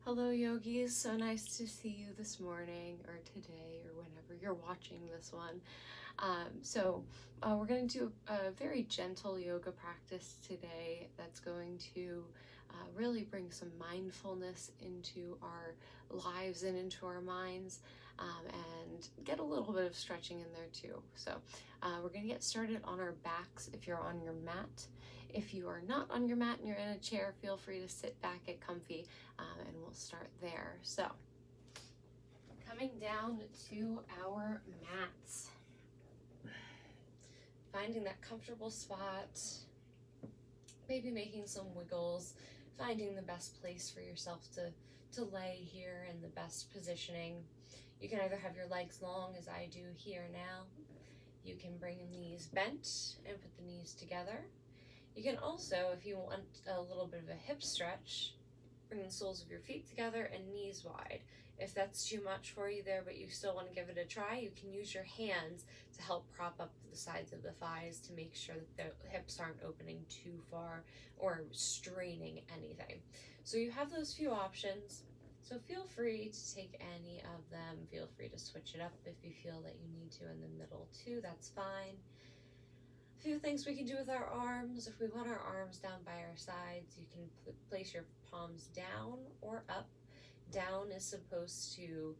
Hello, yogis. So nice to see you this morning or today or whenever you're watching this one. We're going to do a very gentle yoga practice today that's going to really bring some mindfulness into our lives and into our minds, and get a little bit of stretching in there too. We're going to get started on our backs if you're on your mat. If you are not on your mat and you're in a chair, feel free to sit back, get comfy, and we'll start there. So, coming down to our mats, finding that comfortable spot, maybe making some wiggles, finding the best place for yourself to lay here in the best positioning. You can either have your legs long as I do here now. You can bring the knees bent and put the knees together. You can also, if you want a little bit of a hip stretch, bring the soles of your feet together and knees wide. If that's too much for you there, but you still want to give it a try, you can use your hands to help prop up the sides of the thighs to make sure that the hips aren't opening too far or straining anything. So you have those few options. So feel free to take any of them. Feel free to switch it up if you feel that you need to in the middle too, that's fine. A few things we can do with our arms. If we want our arms down by our sides, you can place your palms down or up. Down is supposed to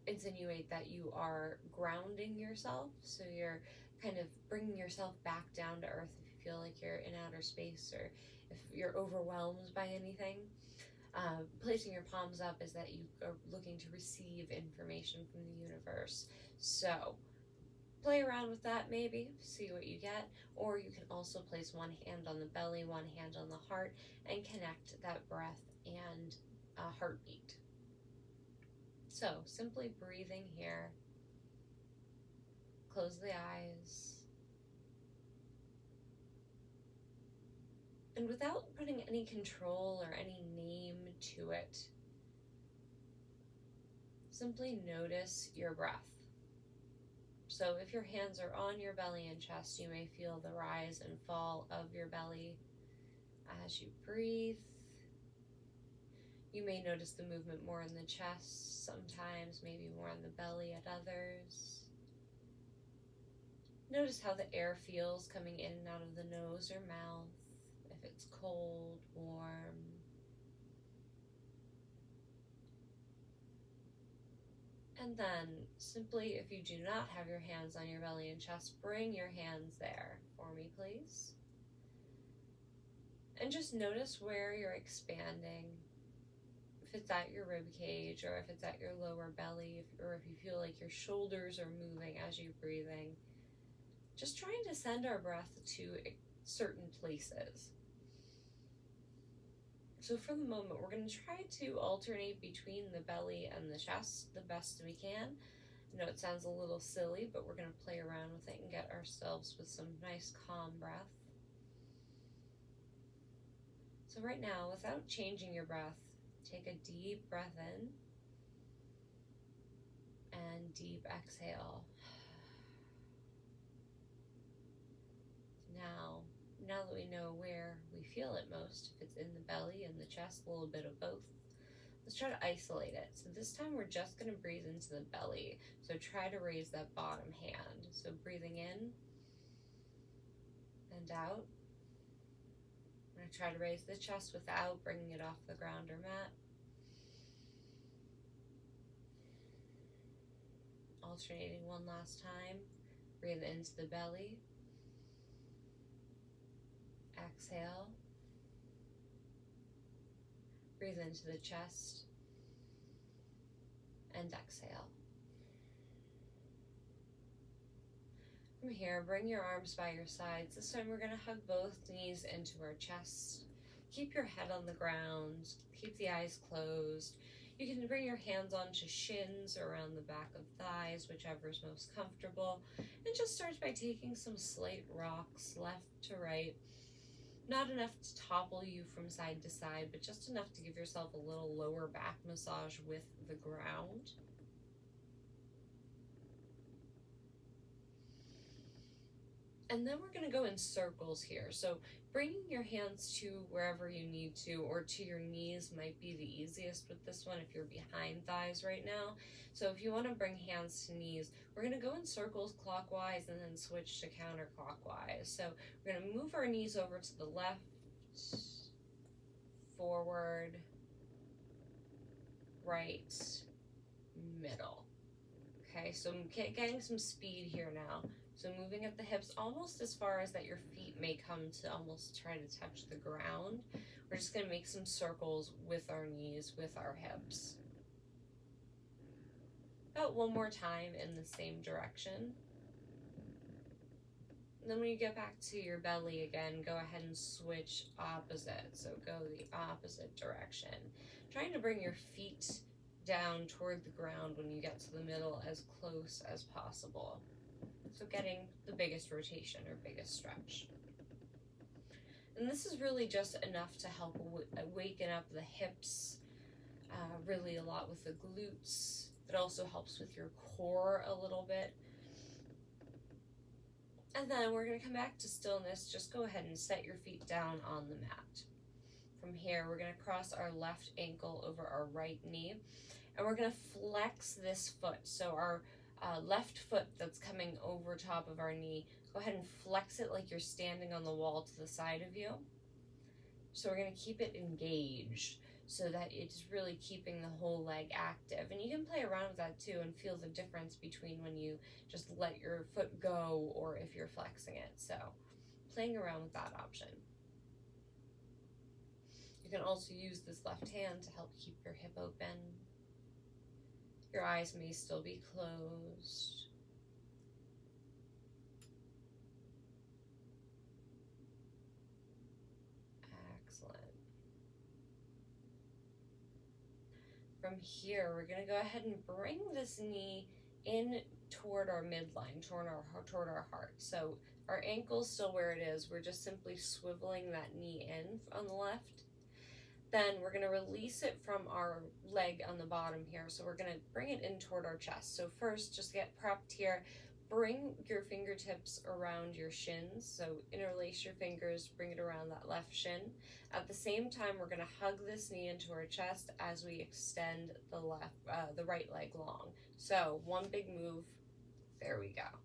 insinuate that you are grounding yourself, so you're kind of bringing yourself back down to earth if you feel like you're in outer space or if you're overwhelmed by anything. Placing your palms up is that you are looking to receive information from the universe. So play around with that, maybe see what you get, or you can also place one hand on the belly, one hand on the heart, and connect that breath and heartbeat. So simply breathing here. Close the eyes. And without putting any control or any name to it, simply notice your breath. So if your hands are on your belly and chest, you may feel the rise and fall of your belly as you breathe. You may notice the movement more in the chest, sometimes maybe more in the belly at others. Notice how the air feels coming in and out of the nose or mouth, if it's cold, warm. And then simply, if you do not have your hands on your belly and chest, bring your hands there for me, please. And just notice where you're expanding. If it's at your rib cage or if it's at your lower belly, or if you feel like your shoulders are moving as you're breathing. Just trying to send our breath to certain places. So for the moment, we're going to try to alternate between the belly and the chest the best we can. I know it sounds a little silly, but we're going to play around with it and get ourselves with some nice calm breath. So right now, without changing your breath, take a deep breath in and deep exhale. Now that we know where we feel it most, if it's in the belly and the chest, a little bit of both, let's try to isolate it. So this time we're just going to breathe into the belly. So try to raise that bottom hand. So breathing in and out. I'm going to try to raise the chest without bringing it off the ground or mat. Alternating one last time. Breathe into the belly. Exhale. Breathe into the chest. And exhale. From here, bring your arms by your sides. This time we're going to hug both knees into our chest. Keep your head on the ground. Keep the eyes closed. You can bring your hands onto shins or around the back of thighs, whichever is most comfortable. And just start by taking some slight rocks left to right. Not enough to topple you from side to side, but just enough to give yourself a little lower back massage with the ground. And then we're going to go in circles here. So bringing your hands to wherever you need to, or to your knees might be the easiest with this one if you're behind thighs right now. So if you want to bring hands to knees, we're going to go in circles clockwise and then switch to counterclockwise. So we're going to move our knees over to the left, forward, right, middle. Okay, so I'm getting some speed here now. So moving at the hips almost as far as that your feet may come to almost try to touch the ground. We're just going to make some circles with our knees, with our hips. About one more time in the same direction. And then when you get back to your belly again, go ahead and switch opposite. So go the opposite direction. Trying to bring your feet down toward the ground when you get to the middle as close as possible. So getting the biggest rotation or biggest stretch. And this is really just enough to help waken up the hips, really a lot with the glutes. It also helps with your core a little bit. And then we're going to come back to stillness. Just go ahead and set your feet down on the mat. From here, we're going to cross our left ankle over our right knee. And we're going to flex this foot. So our left foot that's coming over top of our knee, go ahead and flex it like you're standing on the wall to the side of you. So we're going to keep it engaged so that it's really keeping the whole leg active. And you can play around with that too and feel the difference between when you just let your foot go or if you're flexing it. So playing around with that option. You can also use this left hand to help keep your hip open. Your eyes may still be closed. Excellent. From here, we're going to go ahead and bring this knee in toward our midline, toward our heart. So our ankle's still where it is. We're just simply swiveling that knee in on the left. Then we're going to release it from our leg on the bottom here. So we're going to bring it in toward our chest. So first, just get prepped here. Bring your fingertips around your shins. So interlace your fingers, bring it around that left shin. At the same time, we're going to hug this knee into our chest as we extend the right leg long. So one big move. There we go.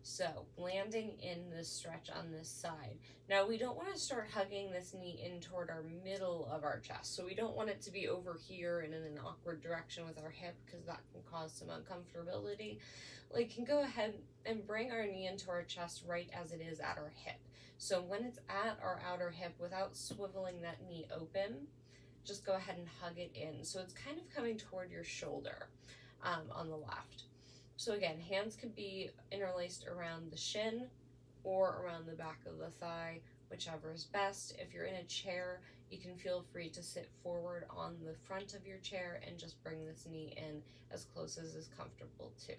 So landing in this stretch on this side. Now we don't want to start hugging this knee in toward our middle of our chest. So we don't want it to be over here and in an awkward direction with our hip because that can cause some uncomfortability. We can go ahead and bring our knee into our chest right as it is at our hip. So when it's at our outer hip without swiveling that knee open, just go ahead and hug it in. So it's kind of coming toward your shoulder on the left. So again, hands could be interlaced around the shin or around the back of the thigh, whichever is best. If you're in a chair, you can feel free to sit forward on the front of your chair and just bring this knee in as close as is comfortable too.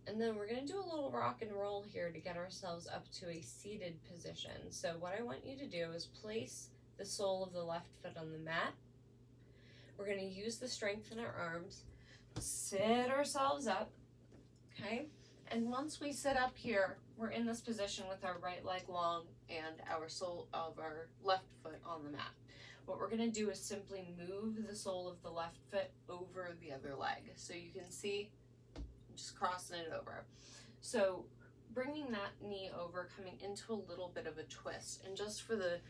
And then we're going to do a little rock and roll here to get ourselves up to a seated position. So what I want you to do is place the sole of the left foot on the mat. We're going to use the strength in our arms, sit ourselves up, okay? And once we sit up here, we're in this position with our right leg long and our sole of our left foot on the mat. What we're going to do is simply move the sole of the left foot over the other leg. So you can see, I'm just crossing it over. So bringing that knee over, coming into a little bit of a twist. And just for the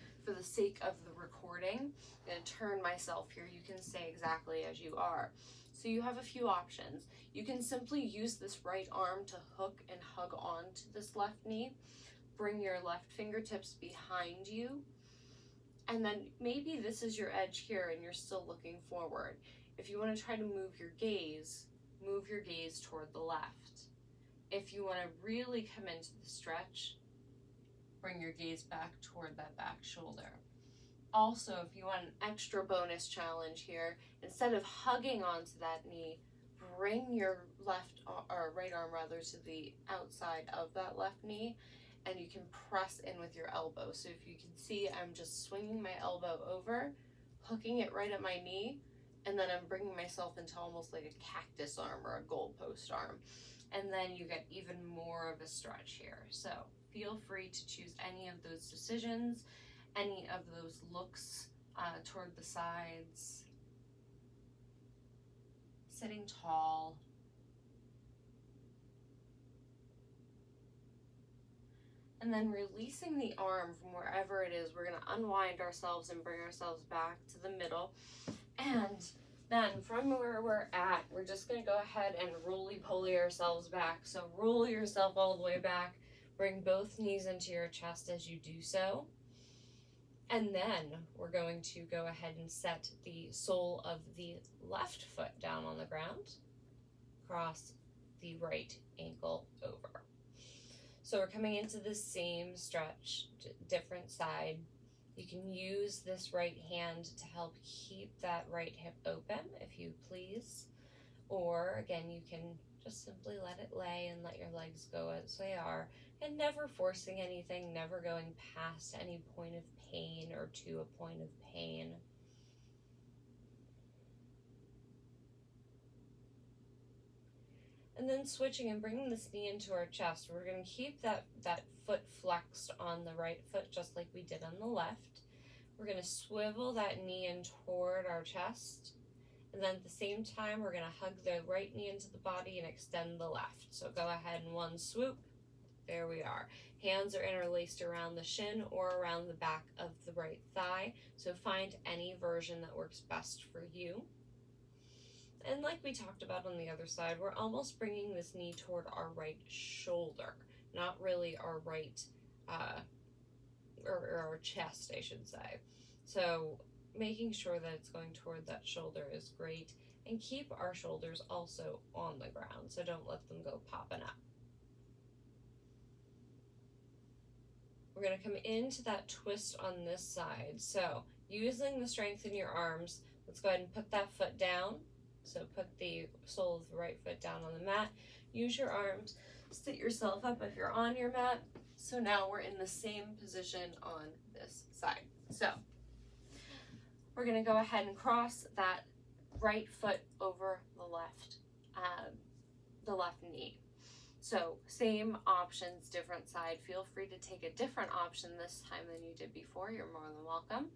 sake of the recording, I'm going to turn myself here. You can stay exactly as you are. So you have a few options. You can simply use this right arm to hook and hug onto this left knee. Bring your left fingertips behind you. And then maybe this is your edge here and you're still looking forward. If you want to try to move your gaze toward the left. If you want to really come into the stretch, bring your gaze back toward that back shoulder. Also, if you want an extra bonus challenge here, instead of hugging onto that knee, bring your right arm to the outside of that left knee, and you can press in with your elbow. So if you can see, I'm just swinging my elbow over, hooking it right at my knee, and then I'm bringing myself into almost like a cactus arm or a goalpost arm. and then you get even more of a stretch here. So feel free to choose any of those decisions, any of those looks toward the sides, sitting tall. And then releasing the arm from wherever it is, we're going to unwind ourselves and bring ourselves back to the middle. And then from where we're at, we're just going to go ahead and roly-poly ourselves back. So roll yourself all the way back. Bring both knees into your chest as you do so. And then we're going to go ahead and set the sole of the left foot down on the ground. Cross the right ankle over. So we're coming into the same stretch, different side. You can use this right hand to help keep that right hip open, if you please. Or again, you can just simply let it lay and let your legs go as they are, and never forcing anything, never going past any point of pain or to a point of pain. And then switching and bringing this knee into our chest. We're going to keep that foot flexed on the right foot just like we did on the left. We're going to swivel that knee in toward our chest. And then at the same time, we're going to hug the right knee into the body and extend the left. So go ahead in one swoop. There we are. Hands are interlaced around the shin or around the back of the right thigh. So find any version that works best for you. And like we talked about on the other side, we're almost bringing this knee toward our right shoulder, not really our right, or our chest, I should say. So making sure that it's going toward that shoulder is great. And keep our shoulders also on the ground, so don't let them go popping up. We're going to come into that twist on this side. So using the strength in your arms, let's go ahead and put that foot down. So put the sole of the right foot down on the mat. Use your arms. Sit yourself up if you're on your mat. So now we're in the same position on this side. So we're going to go ahead and cross that right foot over the left knee. So same options, different side. Feel free to take a different option this time than you did before. You're more than welcome.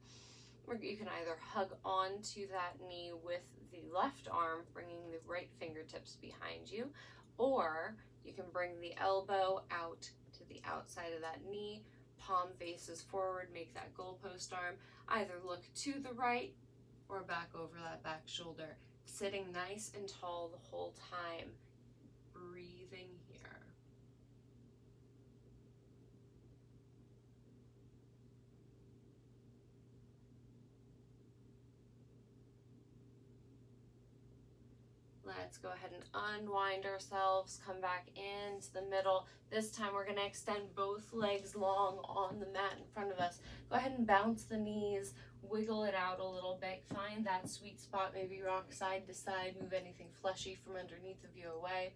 You can either hug onto that knee with the left arm, bringing the right fingertips behind you, or you can bring the elbow out to the outside of that knee, palm faces forward, make that goalpost arm, either look to the right or back over that back shoulder, sitting nice and tall the whole time, breathing here. Let's go ahead and unwind ourselves, come back into the middle. This time we're going to extend both legs long on the mat in front of us. Go ahead and bounce the knees, wiggle it out a little bit, find that sweet spot, maybe rock side to side, move anything fleshy from underneath of you away.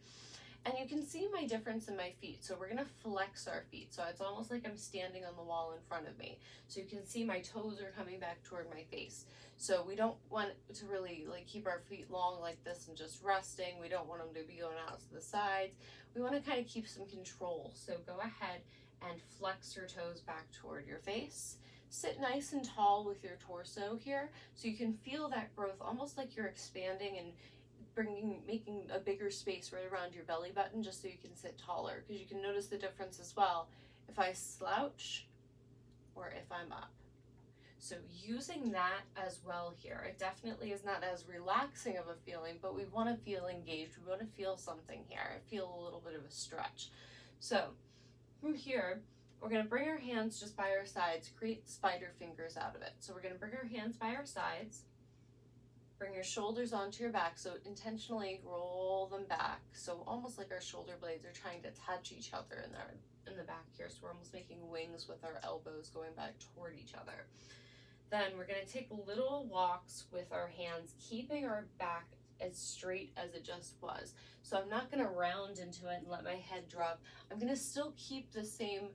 And you can see my difference in my feet. So we're gonna flex our feet. So it's almost like I'm standing on the wall in front of me. So you can see my toes are coming back toward my face. So we don't want to really keep our feet long like this and just resting. We don't want them to be going out to the sides. We wanna kind of keep some control. So go ahead and flex your toes back toward your face. Sit nice and tall with your torso here. So you can feel that growth almost like you're expanding and making a bigger space right around your belly button just so you can sit taller, because you can notice the difference as well if I slouch or if I'm up. So using that as well here. It definitely is not as relaxing of a feeling, but we want to feel engaged. We want to feel something here. Feel a little bit of a stretch. So from here, we're going to bring our hands just by our sides, create spider fingers out of it. So we're going to bring our hands by our sides. Bring your shoulders onto your back, so intentionally roll them back. So almost like our shoulder blades are trying to touch each other in the back here. So we're almost making wings with our elbows going back toward each other. Then we're going to take little walks with our hands, keeping our back as straight as it just was. So I'm not going to round into it and let my head drop. I'm going to still keep the same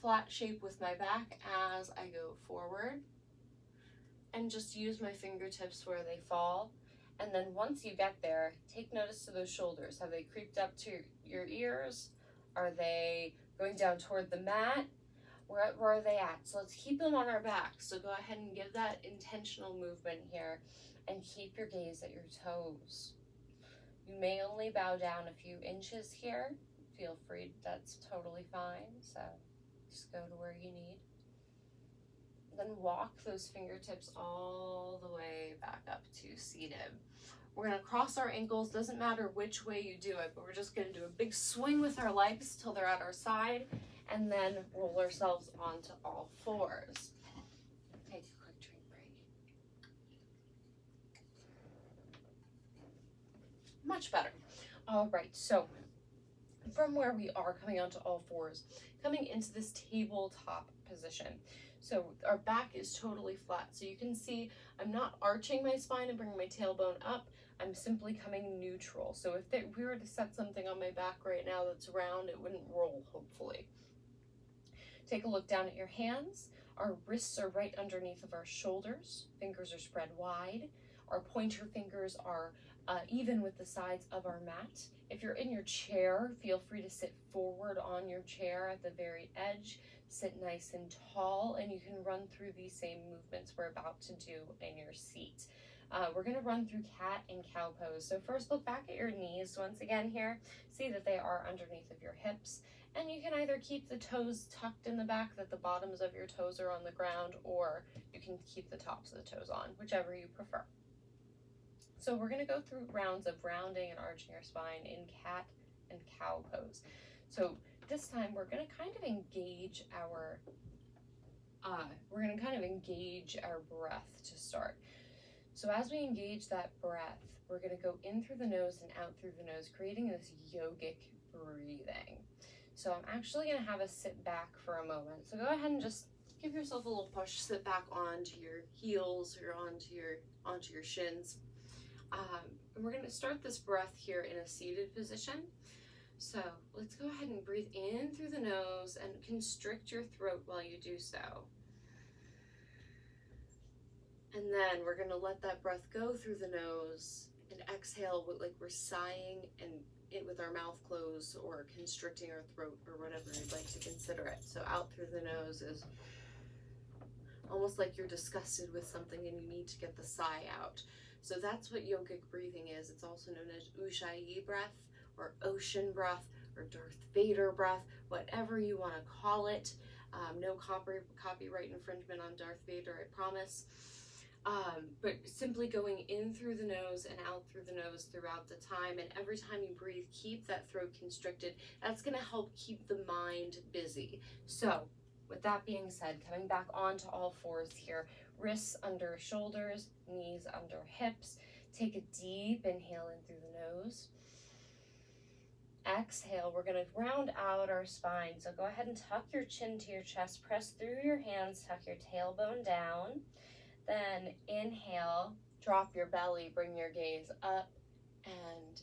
flat shape with my back as I go forward. And just use my fingertips where they fall. And then once you get there, take notice to those shoulders. Have they creeped up to your ears? Are they going down toward the mat? Where are they at? So let's keep them on our back. So go ahead and give that intentional movement here and keep your gaze at your toes. You may only bow down a few inches here. Feel free, that's totally fine. So just go to where you need. Then walk those fingertips all the way back up to seated. We're gonna cross our ankles, doesn't matter which way you do it, but we're just gonna do a big swing with our legs till they're at our side, and then roll ourselves onto all fours. Take a quick drink break. Much better. All right, so from where we are coming onto all fours, coming into this tabletop position. So our back is totally flat. So you can see I'm not arching my spine and bringing my tailbone up. I'm simply coming neutral. So if we were to set something on my back right now that's round, it wouldn't roll, hopefully. Take a look down at your hands. Our wrists are right underneath of our shoulders. Fingers are spread wide. Our pointer fingers are even with the sides of our mat. If you're in your chair, feel free to sit forward on your chair at the very edge. Sit nice and tall, and you can run through these same movements we're about to do in your seat. We're going to run through cat and cow pose. So first, look back at your knees once again here. See that they are underneath of your hips. And you can either keep the toes tucked in the back, that the bottoms of your toes are on the ground, or you can keep the tops of the toes on, whichever you prefer. So we're going to go through rounds of rounding and arching your spine in cat and cow pose. So this time we're going to kind of engage our breath to start. So as we engage that breath, we're going to go in through the nose and out through the nose, creating this yogic breathing. So I'm actually going to have us sit back for a moment. So go ahead and just give yourself a little push, sit back onto your heels or onto your shins. And we're going to start this breath here in a seated position. So let's go ahead and breathe in through the nose and constrict your throat while you do so. And then we're going to let that breath go through the nose and exhale like we're sighing and it with our mouth closed or constricting our throat or whatever you'd like to consider it. So out through the nose is almost like you're disgusted with something and you need to get the sigh out. So that's what yogic breathing is. It's also known as Ujjayi breath or ocean breath or Darth Vader breath, whatever you want to call it. No copyright infringement on Darth Vader, I promise. But simply going in through the nose and out through the nose throughout the time, and every time you breathe, keep that throat constricted. That's going to help keep the mind busy. So with that being said, coming back onto all fours here, wrists under shoulders, knees under hips. Take a deep inhale in through the nose. Exhale, we're going to round out our spine. So go ahead and tuck your chin to your chest, press through your hands, tuck your tailbone down. Then inhale, drop your belly, bring your gaze up, and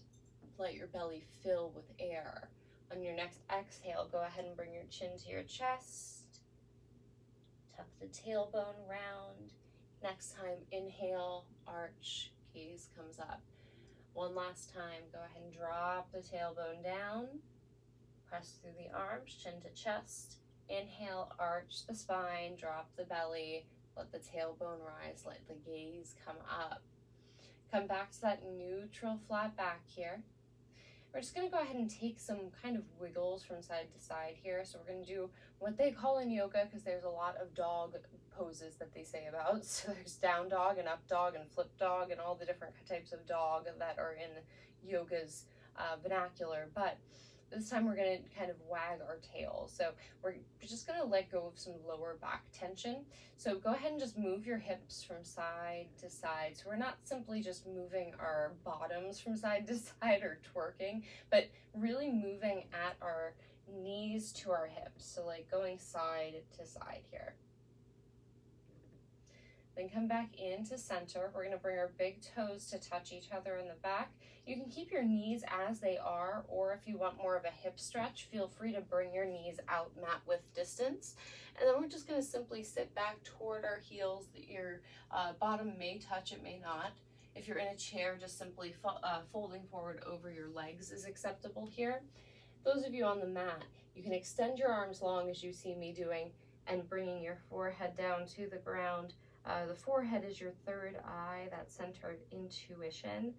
let your belly fill with air. On your next exhale, go ahead and bring your chin to your chest. Tuck the tailbone round. Next time, inhale, arch, gaze comes up. One last time, go ahead and drop the tailbone down. Press through the arms, chin to chest. Inhale, arch the spine, drop the belly. Let the tailbone rise, let the gaze come up. Come back to that neutral flat back here. We're just going to go ahead and take some kind of wiggles from side to side here. So we're going to do what they call in yoga, because there's a lot of dog poses that they say about. So there's down dog and up dog and flip dog and all the different types of dog that are in yoga's vernacular. But this time we're going to kind of wag our tails. So we're just going to let go of some lower back tension. So go ahead and just move your hips from side to side. So we're not simply just moving our bottoms from side to side or twerking, but really moving at our knees to our hips. So like going side to side here. Then come back into center. We're going to bring our big toes to touch each other in the back. You can keep your knees as they are, or if you want more of a hip stretch, feel free to bring your knees out mat width distance. And then we're just going to simply sit back toward our heels. Your bottom may touch, it may not. If you're in a chair, just simply folding forward over your legs is acceptable here. Those of you on the mat, you can extend your arms long as you see me doing and bringing your forehead down to the ground. The forehead is your third eye, that centered intuition.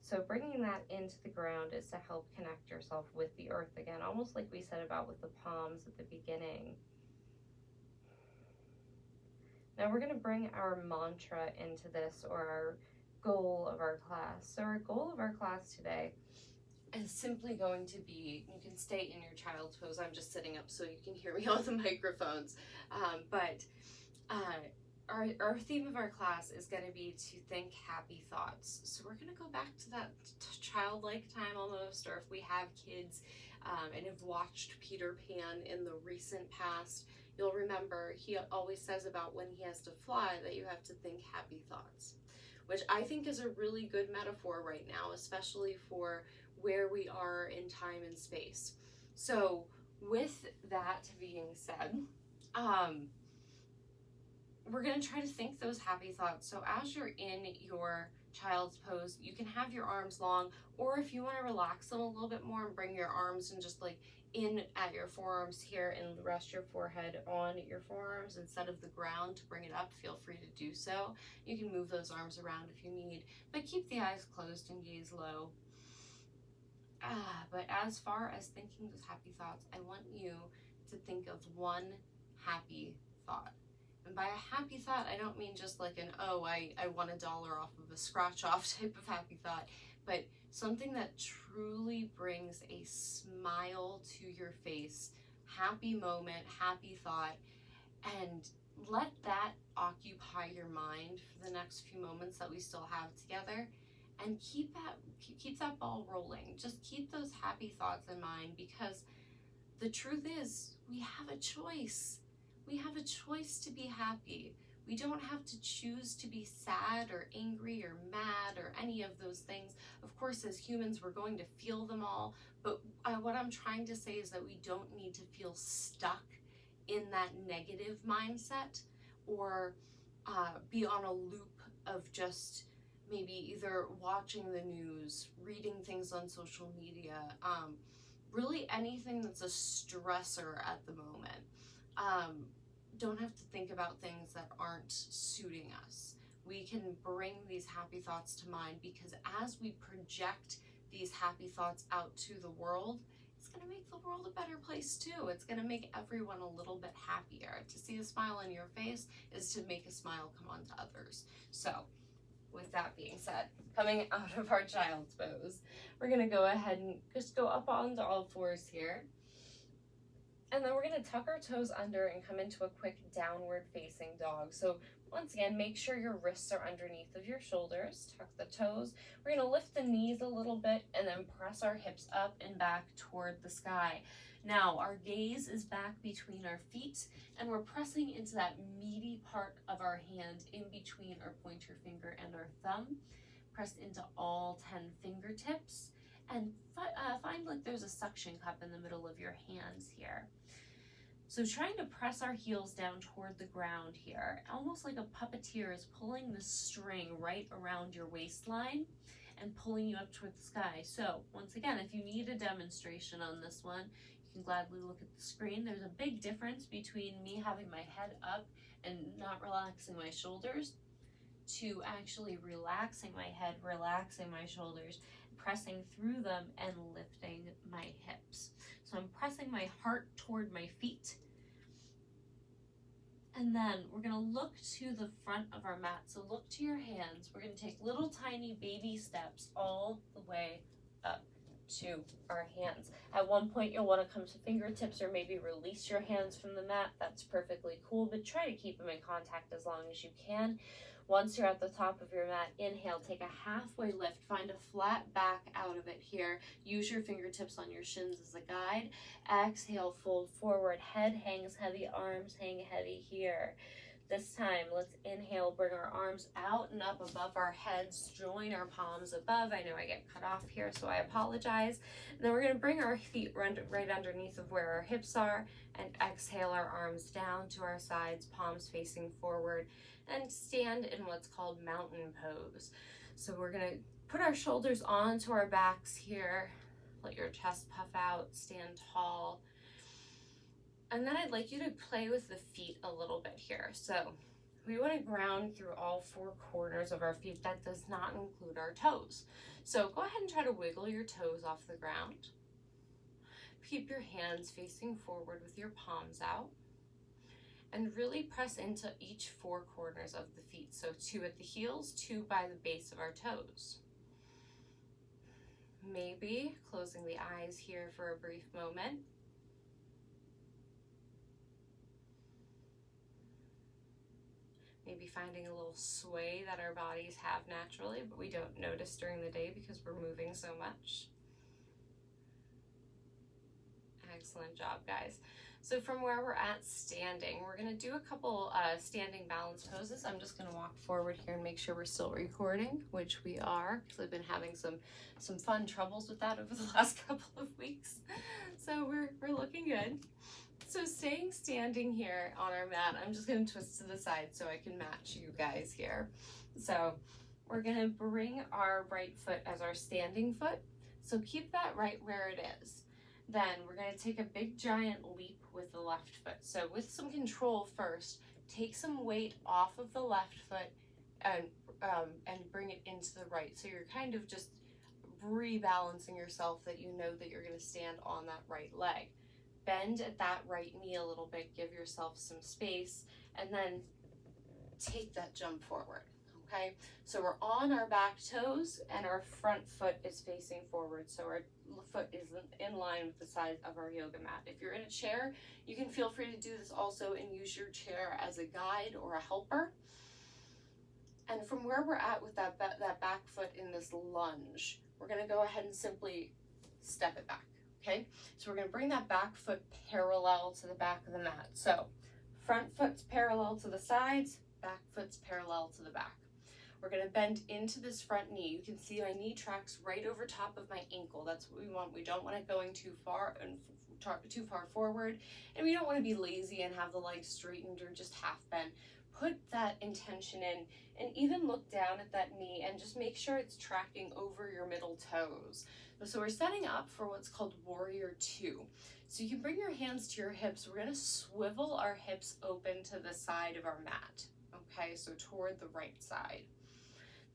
So bringing that into the ground is to help connect yourself with the earth again, almost like we said about with the palms at the beginning. Now we're going to bring our mantra into this, or our goal of our class. So our goal of our class today is simply going to be, you can stay in your child's pose. I'm just sitting up so you can hear me on the microphones. Our theme of our class is going to be to think happy thoughts. So we're going to go back to that childlike time almost, or if we have kids and have watched Peter Pan in the recent past, you'll remember he always says about when he has to fly that you have to think happy thoughts, which I think is a really good metaphor right now, especially for where we are in time and space. So with that being said, we're going to try to think those happy thoughts. So as you're in your child's pose, you can have your arms long, or if you want to relax them a little bit more and bring your arms and just like in at your forearms here and rest your forehead on your forearms instead of the ground to bring it up, feel free to do so. You can move those arms around if you need, but keep the eyes closed and gaze low. But as far as thinking those happy thoughts, I want you to think of one happy thought. And by a happy thought, I don't mean just like an, oh, I won $1 off of a scratch off type of happy thought, but something that truly brings a smile to your face, happy moment, happy thought, and let that occupy your mind for the next few moments that we still have together, and keep that ball rolling. Just keep those happy thoughts in mind, because the truth is we have a choice. We have a choice to be happy. We don't have to choose to be sad or angry or mad or any of those things. Of course, as humans, we're going to feel them all, but what I'm trying to say is that we don't need to feel stuck in that negative mindset, or be on a loop of just maybe either watching the news, reading things on social media, really anything that's a stressor at the moment. Don't have to think about things that aren't suiting us. We can bring these happy thoughts to mind, because as we project these happy thoughts out to the world, it's going to make the world a better place too. It's going to make everyone a little bit happier. To see a smile on your face is to make a smile come on to others. So with that being said, coming out of our child's pose, we're going to go ahead and just go up onto all fours here. And then we're going to tuck our toes under and come into a quick downward facing dog. So once again, make sure your wrists are underneath of your shoulders. Tuck the toes. We're going to lift the knees a little bit and then press our hips up and back toward the sky. Now our gaze is back between our feet, and we're pressing into that meaty part of our hand in between our pointer finger and our thumb. Press into all 10 fingertips, and find like there's a suction cup in the middle of your hands here. So trying to press our heels down toward the ground here, almost like a puppeteer is pulling the string right around your waistline and pulling you up toward the sky. So once again, if you need a demonstration on this one, you can gladly look at the screen. There's a big difference between me having my head up and not relaxing my shoulders, to actually relaxing my head, relaxing my shoulders, pressing through them and lifting my hips. So I'm pressing my heart toward my feet. And then we're going to look to the front of our mat. So look to your hands. We're going to take little tiny baby steps all the way up to our hands. At one point you'll want to come to fingertips, or maybe release your hands from the mat. That's perfectly cool, but try to keep them in contact as long as you can. Once you're at the top of your mat, inhale, take a halfway lift, find a flat back out of it here. Use your fingertips on your shins as a guide. Exhale, fold forward, head hangs heavy, arms hang heavy here. This time, let's inhale, bring our arms out and up above our heads, join our palms above. I know I get cut off here, so I apologize. And then we're going to bring our feet right underneath of where our hips are, and exhale our arms down to our sides, palms facing forward, and stand in what's called mountain pose. So we're gonna put our shoulders onto our backs here. Let your chest puff out, stand tall. And then I'd like you to play with the feet a little bit here. So we want to ground through all four corners of our feet. That does not include our toes. So go ahead and try to wiggle your toes off the ground. Keep your hands facing forward with your palms out. And really press into each four corners of the feet. So 2 at the heels, 2 by the base of our toes. Maybe closing the eyes here for a brief moment. Maybe finding a little sway that our bodies have naturally, but we don't notice during the day because we're moving so much. Excellent job, guys. So from where we're at standing, we're gonna do a couple standing balance poses. I'm just gonna walk forward here and make sure we're still recording, which we are, because I've been having some fun troubles with that over the last couple of weeks. So we're looking good. So staying standing here on our mat, I'm just gonna twist to the side so I can match you guys here. So we're gonna bring our right foot as our standing foot. So keep that right where it is. Then we're gonna take a big giant leap with the left foot. So with some control first, take some weight off of the left foot and bring it into the right. So you're kind of just rebalancing yourself that you know that you're gonna stand on that right leg. Bend at that right knee a little bit, give yourself some space, and then take that jump forward, okay? So we're on our back toes and our front foot is facing forward. So our foot is in line with the size of our yoga mat. If you're in a chair, you can feel free to do this also and use your chair as a guide or a helper. And from where we're at with that back foot in this lunge, we're gonna go ahead and simply step it back. Okay, so we're going to bring that back foot parallel to the back of the mat. So front foot's parallel to the sides, back foot's parallel to the back. We're going to bend into this front knee. You can see my knee tracks right over top of my ankle. That's what we want. We don't want it going too far forward, and we don't want to be lazy and have the legs straightened or just half bent. Put that intention in and even look down at that knee and just make sure it's tracking over your middle toes. So we're setting up for what's called Warrior 2. So you can bring your hands to your hips. We're gonna swivel our hips open to the side of our mat. Okay, so toward the right side.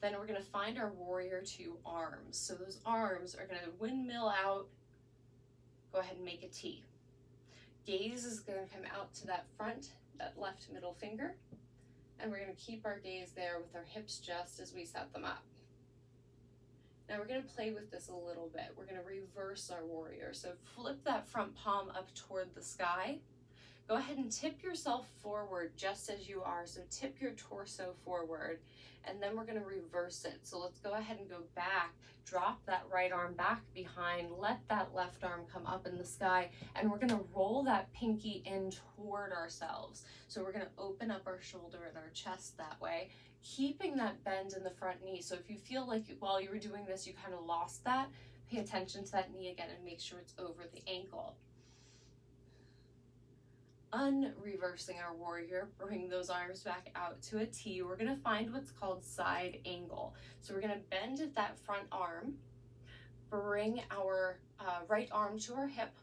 Then we're gonna find our Warrior 2 arms. So those arms are gonna windmill out. Go ahead and make a T. Gaze is gonna come out to that front, that left middle finger. And we're gonna keep our gaze there with our hips just as we set them up. Now we're gonna play with this a little bit. We're gonna reverse our warrior. So flip that front palm up toward the sky. Go ahead and tip yourself forward just as you are. So tip your torso forward, and then we're gonna reverse it. So let's go ahead and go back, drop that right arm back behind, let that left arm come up in the sky, and we're gonna roll that pinky in toward ourselves. So we're gonna open up our shoulder and our chest that way, keeping that bend in the front knee. So if you feel like while you were doing this, you kind of lost that, pay attention to that knee again and make sure it's over the ankle. Unreversing our warrior, bring those arms back out to a T. We're gonna find what's called side angle. So we're gonna bend at that front arm, bring our right arm to our hip,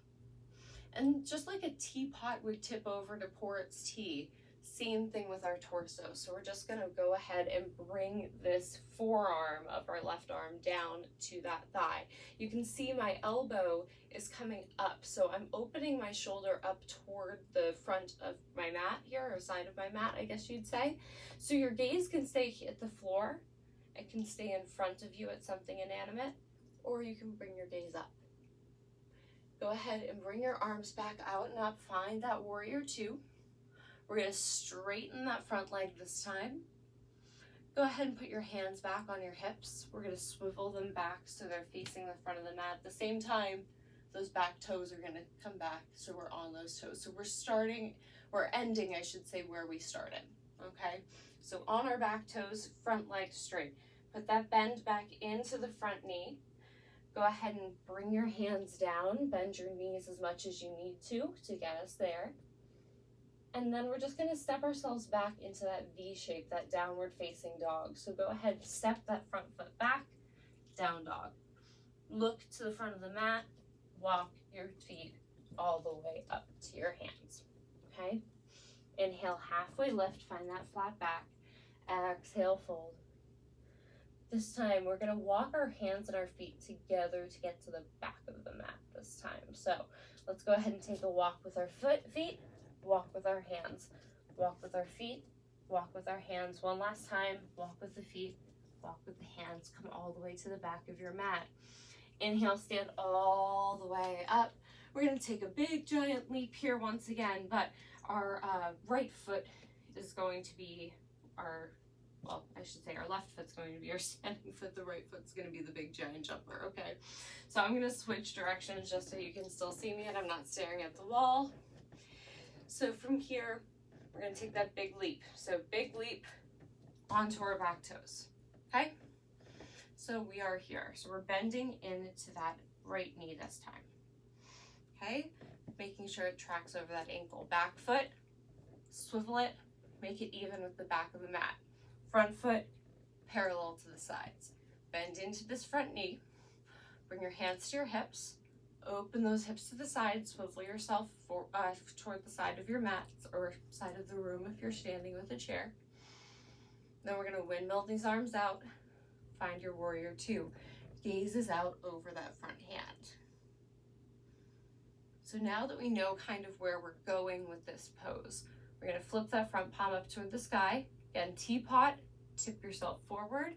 and just like a teapot would tip over to pour its tea, same thing with our torso. So we're just gonna go ahead and bring this forearm of our left arm down to that thigh. You can see my elbow is coming up. So I'm opening my shoulder up toward the front of my mat here, or side of my mat, I guess you'd say. So your gaze can stay at the floor. It can stay in front of you at something inanimate, or you can bring your gaze up. Go ahead and bring your arms back out and up. Find that Warrior 2. We're going to straighten that front leg this time. Go ahead and put your hands back on your hips. We're going to swivel them back so they're facing the front of the mat. At the same time, those back toes are going to come back so we're on those toes. So we're ending, I should say, where we started, okay? So on our back toes, front leg straight. Put that bend back into the front knee. Go ahead and bring your hands down. Bend your knees as much as you need to get us there. And then we're just gonna step ourselves back into that V shape, that downward facing dog. So go ahead, step that front foot back, down dog. Look to the front of the mat, walk your feet all the way up to your hands, okay? Inhale, halfway lift, find that flat back. Exhale, fold. This time, we're gonna walk our hands and our feet together to get to the back of the mat this time. So let's go ahead and take a walk with our feet, walk with our hands, walk with our feet, walk with our hands. One last time, walk with the feet, walk with the hands. Come all the way to the back of your mat. Inhale, stand all the way up. We're gonna take a big giant leap here once again, but our right foot is going to be our left foot's going to be our standing foot, the right foot's going to be the big giant jumper, okay? So I'm going to switch directions just so you can still see me and I'm not staring at the wall. So from here, we're going to take that big leap. So big leap onto our back toes, okay? So we are here. So we're bending into that right knee this time, okay? Making sure it tracks over that ankle. Back foot, swivel it, make it even with the back of the mat. Front foot parallel to the sides. Bend into this front knee. Bring your hands to your hips. Open those hips to the side. Swivel yourself toward the side of your mat or side of the room if you're standing with a chair. Then we're going to windmill these arms out. Find your warrior two. Gaze is out over that front hand. So now that we know kind of where we're going with this pose, we're going to flip that front palm up toward the sky. Again, teapot, tip yourself forward,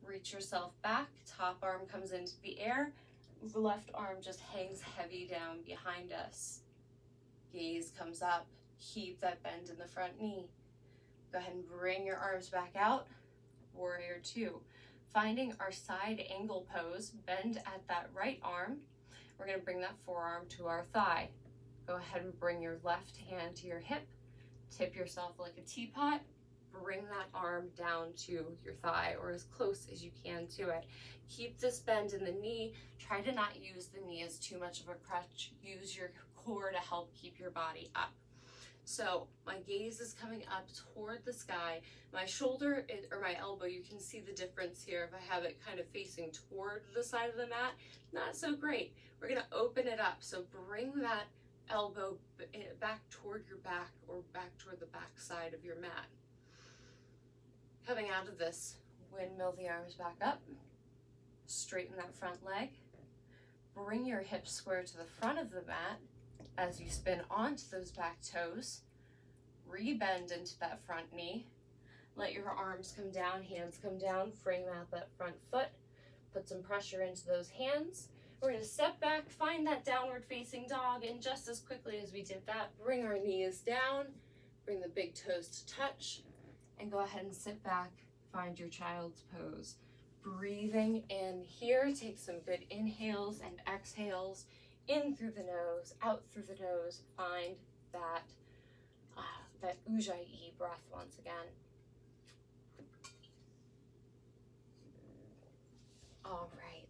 reach yourself back, top arm comes into the air, the left arm just hangs heavy down behind us. Gaze comes up, keep that bend in the front knee. Go ahead and bring your arms back out, warrior two. Finding our side angle pose, bend at that right arm. We're gonna bring that forearm to our thigh. Go ahead and bring your left hand to your hip, tip yourself like a teapot, bring that arm down to your thigh or as close as you can to it. Keep this bend in the knee. Try to not use the knee as too much of a crutch. Use your core to help keep your body up. So my gaze is coming up toward the sky. My shoulder or my elbow, you can see the difference here. If I have it kind of facing toward the side of the mat, not so great. We're gonna open it up. So bring that elbow back toward your back or back toward the back side of your mat. Coming out of this, windmill the arms back up, straighten that front leg, bring your hips square to the front of the mat as you spin onto those back toes, rebend into that front knee, let your arms come down, hands come down, frame out that front foot, put some pressure into those hands. We're gonna step back, find that downward facing dog, and just as quickly as we did that, bring our knees down, bring the big toes to touch, and go ahead and sit back, find your child's pose. Breathing in here, take some good inhales and exhales, in through the nose, out through the nose, find that Ujjayi breath once again. All right.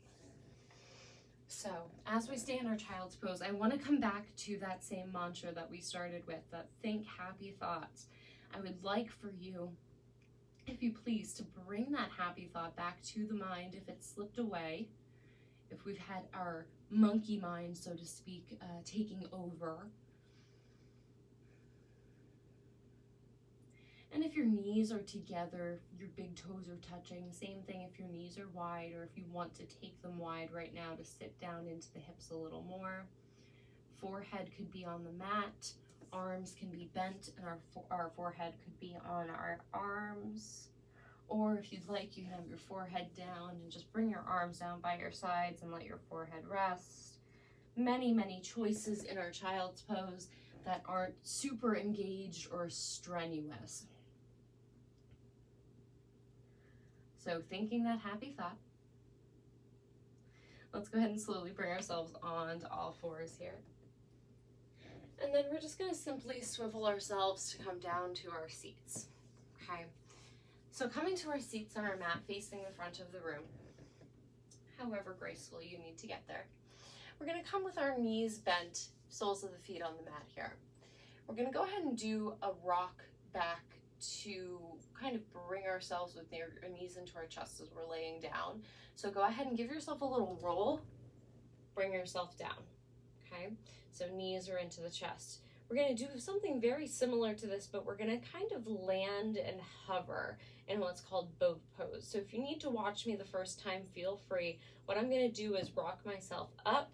So as we stay in our child's pose, I want to come back to that same mantra that we started with, that think happy thoughts. I would like for you, if you please, to bring that happy thought back to the mind if it slipped away, if we've had our monkey mind, so to speak, taking over. And if your knees are together, your big toes are touching, same thing if your knees are wide or if you want to take them wide right now to sit down into the hips a little more. Forehead could be on the mat, arms can be bent, and our forehead could be on our arms. Or if you'd like, you can have your forehead down and just bring your arms down by your sides and let your forehead rest. Many, many choices in our child's pose that aren't super engaged or strenuous. So thinking that happy thought, let's go ahead and slowly bring ourselves onto all fours here. And then we're just gonna simply swivel ourselves to come down to our seats, okay? So coming to our seats on our mat facing the front of the room, however graceful you need to get there, we're gonna come with our knees bent, soles of the feet on the mat here. We're gonna go ahead and do a rock back to kind of bring ourselves with our knees into our chest as we're laying down. So go ahead and give yourself a little roll, bring yourself down, okay? So knees are into the chest. We're gonna do something very similar to this, but we're gonna kind of land and hover in what's called boat pose. So if you need to watch me the first time, feel free. What I'm gonna do is rock myself up,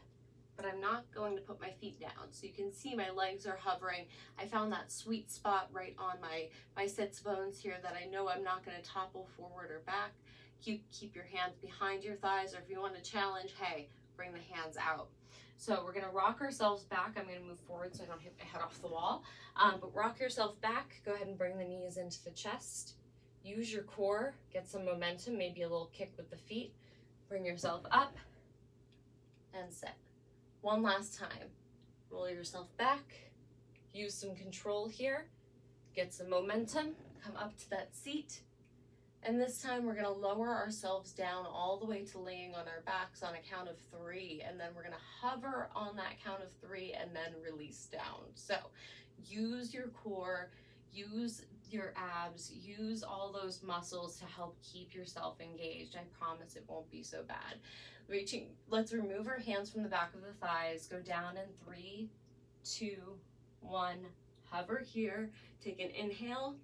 but I'm not going to put my feet down. So you can see my legs are hovering. I found that sweet spot right on my sits bones here that I know I'm not gonna topple forward or back. Keep your hands behind your thighs, or if you want to challenge, hey, bring the hands out. So we're gonna rock ourselves back. I'm gonna move forward so I don't hit my head off the wall. But rock yourself back. Go ahead and bring the knees into the chest. Use your core, get some momentum, maybe a little kick with the feet. Bring yourself up and sit. One last time. Roll yourself back. Use some control here. Get some momentum. Come up to that seat. And this time we're gonna lower ourselves down all the way to laying on our backs on a count of 3. And then we're gonna hover on that count of 3 and then release down. So use your core, use your abs, use all those muscles to help keep yourself engaged. I promise it won't be so bad. Let's remove our hands from the back of the thighs, go down in 3, 2, 1, hover here, take an inhale,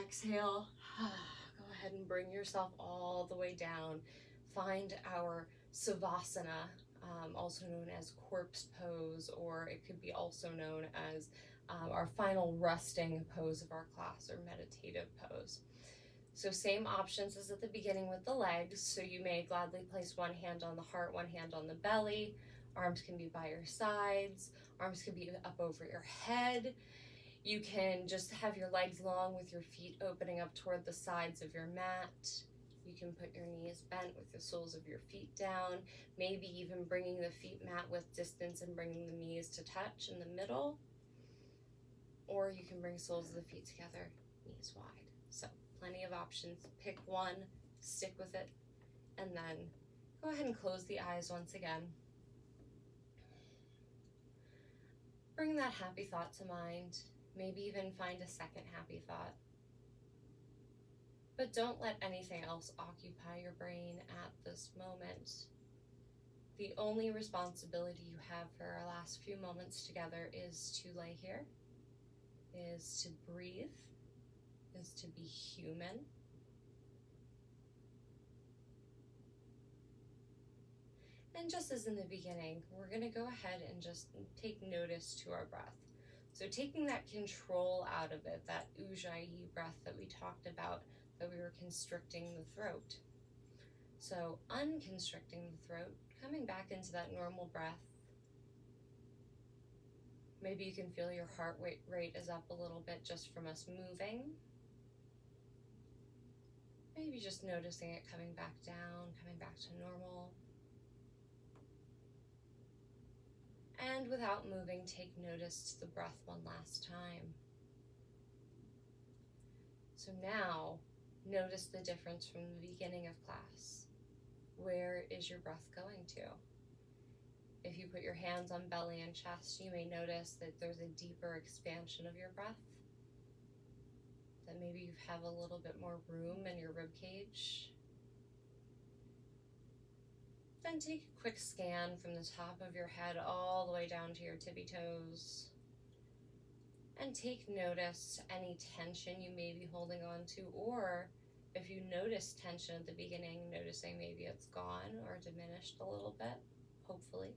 exhale, go ahead and bring yourself all the way down. Find our Savasana, also known as corpse pose, or it could be also known as our final resting pose of our class, or meditative pose. So same options as at the beginning with the legs. So you may gladly place one hand on the heart, one hand on the belly. Arms can be by your sides. Arms can be up over your head. You can just have your legs long with your feet opening up toward the sides of your mat. You can put your knees bent with the soles of your feet down, maybe even bringing the feet mat with distance and bringing the knees to touch in the middle. Or you can bring soles of the feet together, knees wide. So plenty of options. Pick one, stick with it, and then go ahead and close the eyes once again. Bring that happy thought to mind. Maybe even find a second happy thought. But don't let anything else occupy your brain at this moment. The only responsibility you have for our last few moments together is to lay here, is to breathe, is to be human. And just as in the beginning, we're going to go ahead and just take notice to our breath. So taking that control out of it, that Ujjayi breath that we talked about, that we were constricting the throat. So unconstricting the throat, coming back into that normal breath. Maybe you can feel your heart rate is up a little bit just from us moving. Maybe just noticing it coming back down, coming back to normal. And without moving, take notice to the breath one last time. So now, notice the difference from the beginning of class. Where is your breath going to? If you put your hands on belly and chest, you may notice that there's a deeper expansion of your breath. That maybe you have a little bit more room in your rib cage. Then take a quick scan from the top of your head all the way down to your tippy toes. And take notice any tension you may be holding on to, or if you notice tension at the beginning, noticing maybe it's gone or diminished a little bit, hopefully.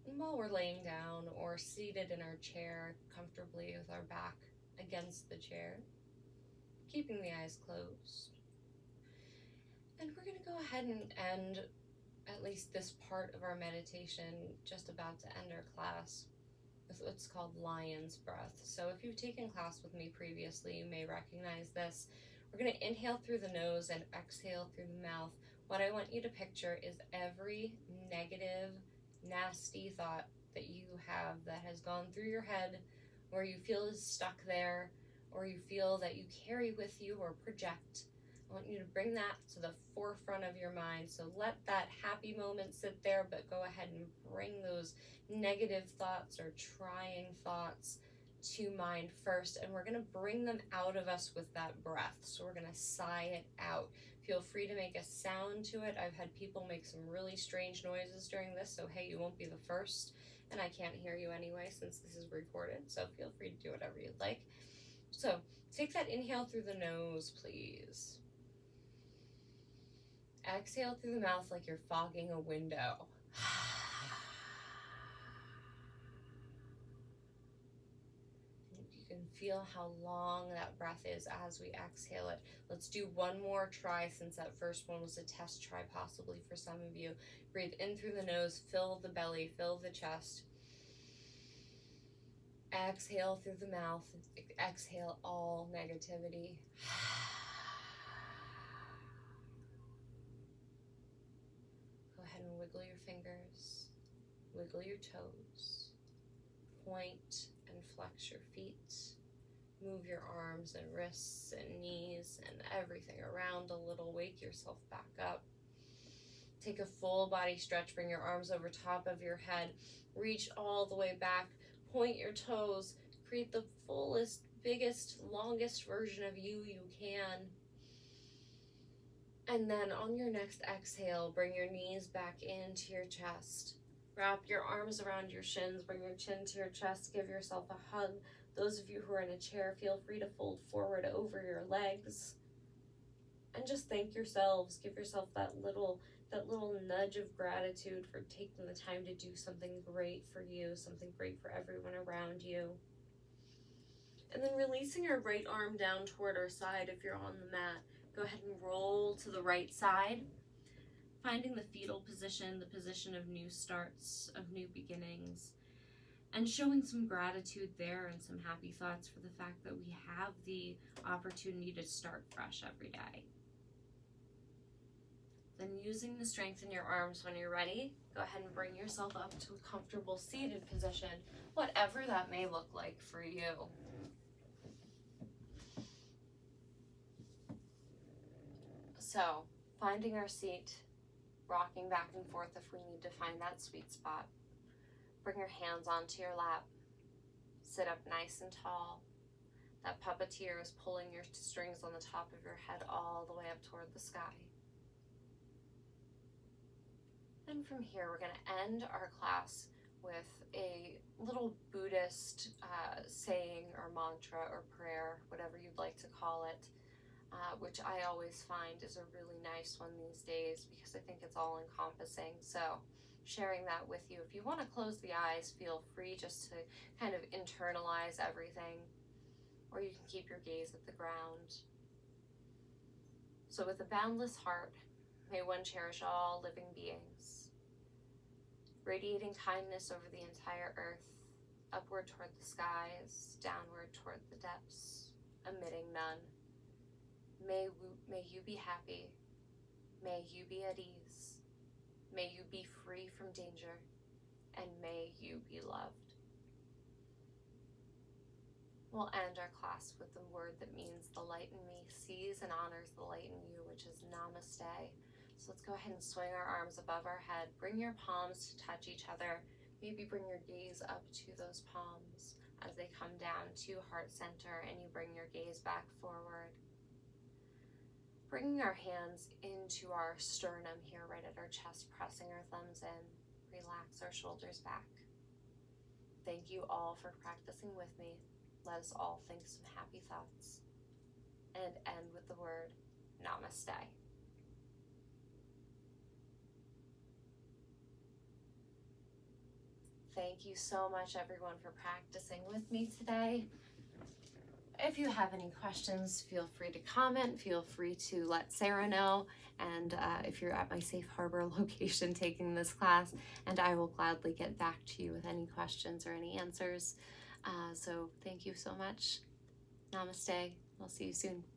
And while we're laying down or seated in our chair comfortably with our back against the chair, keeping the eyes closed. And we're going to go ahead and end at least this part of our meditation, just about to end our class, with what's called lion's breath. So if you've taken class with me previously, you may recognize this. We're going to inhale through the nose and exhale through the mouth. What I want you to picture is every negative, nasty thought that you have that has gone through your head, or you feel is stuck there, or you feel that you carry with you or project. I want you to bring that to the forefront of your mind. So let that happy moment sit there, but go ahead and bring those negative thoughts or trying thoughts to mind first, and we're going to bring them out of us with that breath. So we're going to sigh it out. Feel free to make a sound to it. I've had people make some really strange noises during this, so hey, you won't be the first, and I can't hear you anyway since this is recorded, so feel free to do whatever you'd like. So take that inhale through the nose, please. Exhale through the mouth like you're fogging a window. You can feel how long that breath is as we exhale it. Let's do one more try, since that first one was a test try possibly for some of you. Breathe in through the nose, fill the belly, fill the chest. Exhale through the mouth. Exhale all negativity. Go ahead and wiggle your fingers, wiggle your toes, point and flex your feet, move your arms and wrists and knees and everything around a little, wake yourself back up. Take a full body stretch, bring your arms over top of your head, reach all the way back, point your toes, create the fullest, biggest, longest version of you can. And then on your next exhale, bring your knees back into your chest. Wrap your arms around your shins, bring your chin to your chest, give yourself a hug. Those of you who are in a chair, feel free to fold forward over your legs. And just thank yourselves, give yourself that little nudge of gratitude for taking the time to do something great for you, something great for everyone around you. And then releasing your right arm down toward our side if you're on the mat. Go ahead and roll to the right side, finding the fetal position, the position of new starts, of new beginnings, and showing some gratitude there and some happy thoughts for the fact that we have the opportunity to start fresh every day. Then, using the strength in your arms when you're ready, go ahead and bring yourself up to a comfortable seated position, whatever that may look like for you. So, finding our seat, rocking back and forth if we need to find that sweet spot. Bring your hands onto your lap. Sit up nice and tall. That puppeteer is pulling your strings on the top of your head all the way up toward the sky. And from here, we're going to end our class with a little Buddhist saying or mantra or prayer, whatever you'd like to call it, which I always find is a really nice one these days because I think it's all encompassing. So sharing that with you. If you want to close the eyes, feel free just to kind of internalize everything, or you can keep your gaze at the ground. So with a boundless heart, may one cherish all living beings, radiating kindness over the entire earth, upward toward the skies, downward toward the depths, omitting none. May you be happy. May you be at ease. May you be free from danger. And may you be loved. We'll end our class with the word that means the light in me sees and honors the light in you, which is Namaste. So let's go ahead and swing our arms above our head. Bring your palms to touch each other. Maybe bring your gaze up to those palms as they come down to heart center and you bring your gaze back forward. Bringing our hands into our sternum here, right at our chest, pressing our thumbs in. Relax our shoulders back. Thank you all for practicing with me. Let us all think some happy thoughts and end with the word Namaste. Thank you so much, everyone, for practicing with me today. If you have any questions, feel free to comment. Feel free to let Sarah know. And if you're at my Safe Harbor location taking this class, and I will gladly get back to you with any questions or any answers. So thank you so much. Namaste. I'll see you soon.